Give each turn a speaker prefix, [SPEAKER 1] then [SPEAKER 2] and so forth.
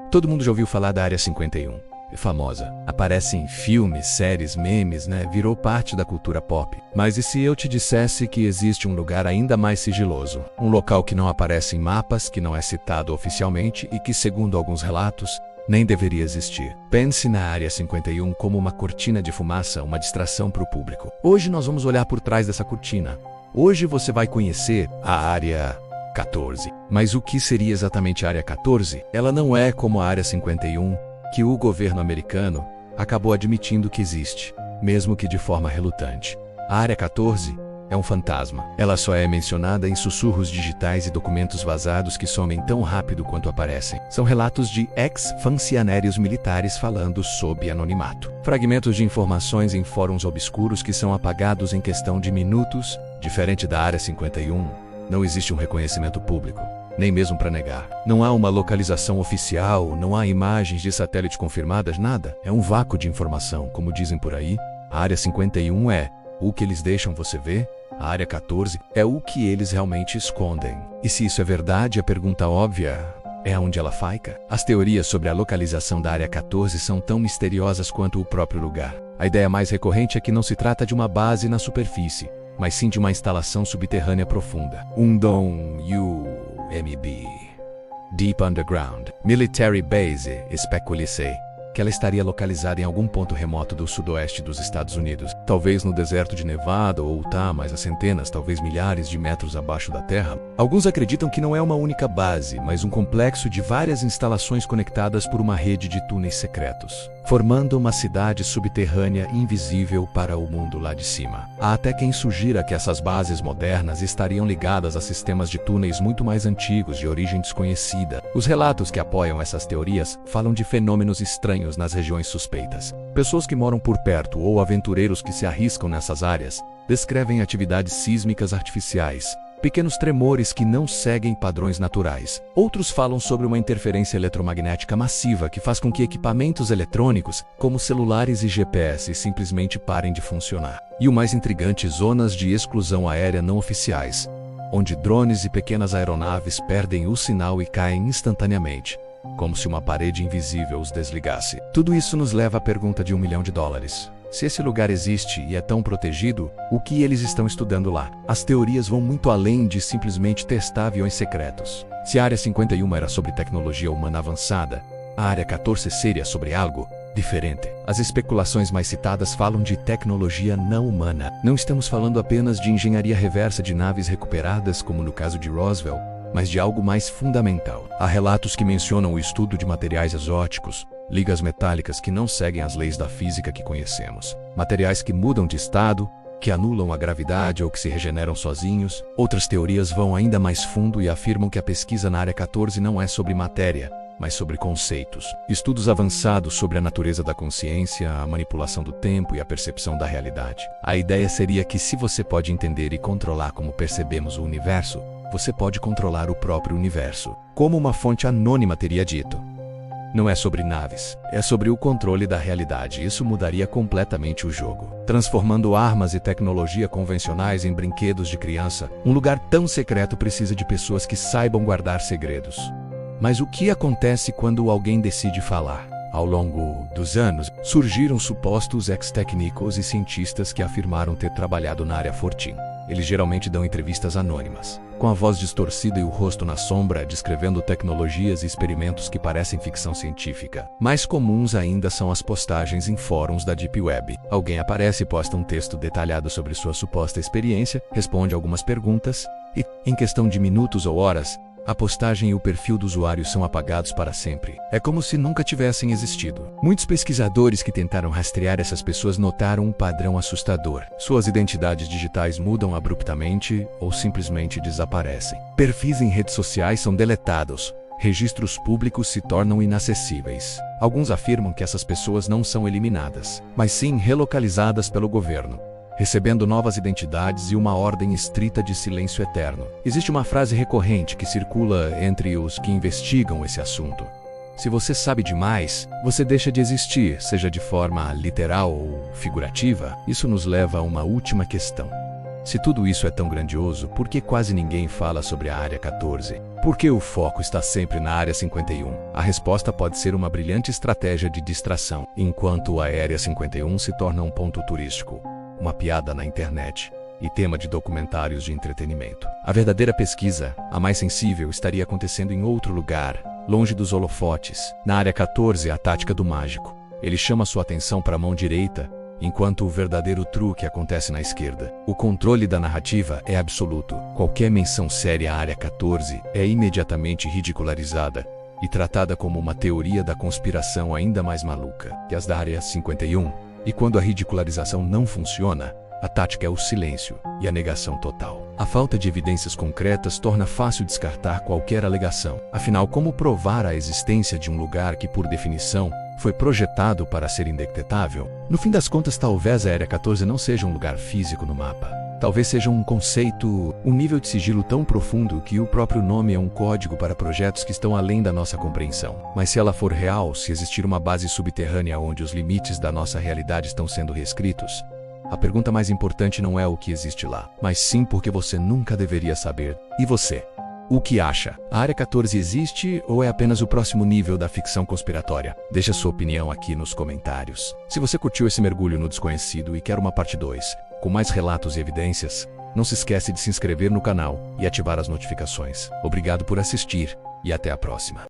[SPEAKER 1] Todo mundo já ouviu falar da Área 51. É famosa. Aparece em filmes, séries, memes, né? Virou parte da cultura pop. Mas e se eu te dissesse que existe um lugar ainda mais sigiloso? Um local que não aparece em mapas, que não é citado oficialmente e que, segundo alguns relatos, nem deveria existir. Pense na Área 51 como uma cortina de fumaça, uma distração para o público. Hoje nós vamos olhar por trás dessa cortina. Hoje você vai conhecer a Área 14. Mas o que seria exatamente a Área 14? Ela não é como a Área 51, que o governo americano acabou admitindo que existe, mesmo que de forma relutante. A Área 14 é um fantasma. Ela só é mencionada em sussurros digitais e documentos vazados que somem tão rápido quanto aparecem. São relatos de ex-funcionários militares falando sob anonimato. Fragmentos de informações em fóruns obscuros que são apagados em questão de minutos. Diferente da Área 51, não existe um reconhecimento público, nem mesmo para negar. Não há uma localização oficial, não há imagens de satélite confirmadas, nada. É um vácuo de informação, como dizem por aí. A Área 51 é o que eles deixam você ver, a Área 14 é o que eles realmente escondem. E se isso é verdade, a pergunta óbvia é onde ela fica? As teorias sobre a localização da Área 14 são tão misteriosas quanto o próprio lugar. A ideia mais recorrente é que não se trata de uma base na superfície, mas sim de uma instalação subterrânea profunda. Um UMB, Deep Underground Military Base, especula-se que ela estaria localizada em algum ponto remoto do sudoeste dos Estados Unidos, talvez no deserto de Nevada ou Utah, mas a centenas, talvez milhares de metros abaixo da terra. Alguns acreditam que não é uma única base, mas um complexo de várias instalações conectadas por uma rede de túneis secretos, formando uma cidade subterrânea invisível para o mundo lá de cima. Há até quem sugira que essas bases modernas estariam ligadas a sistemas de túneis muito mais antigos, de origem desconhecida. Os relatos que apoiam essas teorias falam de fenômenos estranhos nas regiões suspeitas. Pessoas que moram por perto ou aventureiros que se arriscam nessas áreas descrevem atividades sísmicas artificiais, pequenos tremores que não seguem padrões naturais. Outros falam sobre uma interferência eletromagnética massiva que faz com que equipamentos eletrônicos, como celulares e GPS, simplesmente parem de funcionar. E o mais intrigante, zonas de exclusão aérea não oficiais, onde drones e pequenas aeronaves perdem o sinal e caem instantaneamente, como se uma parede invisível os desligasse. Tudo isso nos leva à pergunta de $1 milhão. Se esse lugar existe e é tão protegido, o que eles estão estudando lá? As teorias vão muito além de simplesmente testar aviões secretos. Se a Área 51 era sobre tecnologia humana avançada, a Área 14 seria sobre algo diferente. As especulações mais citadas falam de tecnologia não humana. Não estamos falando apenas de engenharia reversa de naves recuperadas, como no caso de Roswell, mas de algo mais fundamental. Há relatos que mencionam o estudo de materiais exóticos, ligas metálicas que não seguem as leis da física que conhecemos, materiais que mudam de estado, que anulam a gravidade ou que se regeneram sozinhos. Outras teorias vão ainda mais fundo e afirmam que a pesquisa na Área 14 não é sobre matéria, mas sobre conceitos. Estudos avançados sobre a natureza da consciência, a manipulação do tempo e a percepção da realidade. A ideia seria que se você pode entender e controlar como percebemos o universo, você pode controlar o próprio universo. Como uma fonte anônima teria dito, não é sobre naves, é sobre o controle da realidade. Isso mudaria completamente o jogo, transformando armas e tecnologia convencionais em brinquedos de criança. Um lugar tão secreto precisa de pessoas que saibam guardar segredos. Mas o que acontece quando alguém decide falar? Ao longo dos anos, surgiram supostos ex-técnicos e cientistas que afirmaram ter trabalhado na Área 14. Eles geralmente dão entrevistas anônimas, com a voz distorcida e o rosto na sombra, descrevendo tecnologias e experimentos que parecem ficção científica. Mais comuns ainda são as postagens em fóruns da Deep Web. Alguém aparece e posta um texto detalhado sobre sua suposta experiência, responde algumas perguntas e, em questão de minutos ou horas, a postagem e o perfil do usuário são apagados para sempre. É como se nunca tivessem existido. Muitos pesquisadores que tentaram rastrear essas pessoas notaram um padrão assustador. Suas identidades digitais mudam abruptamente ou simplesmente desaparecem. Perfis em redes sociais são deletados. Registros públicos se tornam inacessíveis. Alguns afirmam que essas pessoas não são eliminadas, mas sim relocalizadas pelo governo, recebendo novas identidades e uma ordem estrita de silêncio eterno. Existe uma frase recorrente que circula entre os que investigam esse assunto. Se você sabe demais, você deixa de existir, seja de forma literal ou figurativa. Isso nos leva a uma última questão. Se tudo isso é tão grandioso, por que quase ninguém fala sobre a Área 14? Por que o foco está sempre na Área 51? A resposta pode ser uma brilhante estratégia de distração, enquanto a Área 51 se torna um ponto turístico, uma piada na internet e tema de documentários de entretenimento. A verdadeira pesquisa, a mais sensível, estaria acontecendo em outro lugar, longe dos holofotes. Na Área 14, a tática do mágico. Ele chama sua atenção para a mão direita, enquanto o verdadeiro truque acontece na esquerda. O controle da narrativa é absoluto. Qualquer menção séria à Área 14 é imediatamente ridicularizada e tratada como uma teoria da conspiração ainda mais maluca que as da Área 51. E quando a ridicularização não funciona, a tática é o silêncio e a negação total. A falta de evidências concretas torna fácil descartar qualquer alegação. Afinal, como provar a existência de um lugar que, por definição, foi projetado para ser indetectável? No fim das contas, talvez a Área 14 não seja um lugar físico no mapa. Talvez seja um conceito, um nível de sigilo tão profundo que o próprio nome é um código para projetos que estão além da nossa compreensão. Mas se ela for real, se existir uma base subterrânea onde os limites da nossa realidade estão sendo reescritos, a pergunta mais importante não é o que existe lá, mas sim porque você nunca deveria saber. E você? O que acha? A Área 14 existe ou é apenas o próximo nível da ficção conspiratória? Deixe a sua opinião aqui nos comentários. Se você curtiu esse mergulho no desconhecido e quer uma parte 2, com mais relatos e evidências, não se esquece de se inscrever no canal e ativar as notificações. Obrigado por assistir e até a próxima.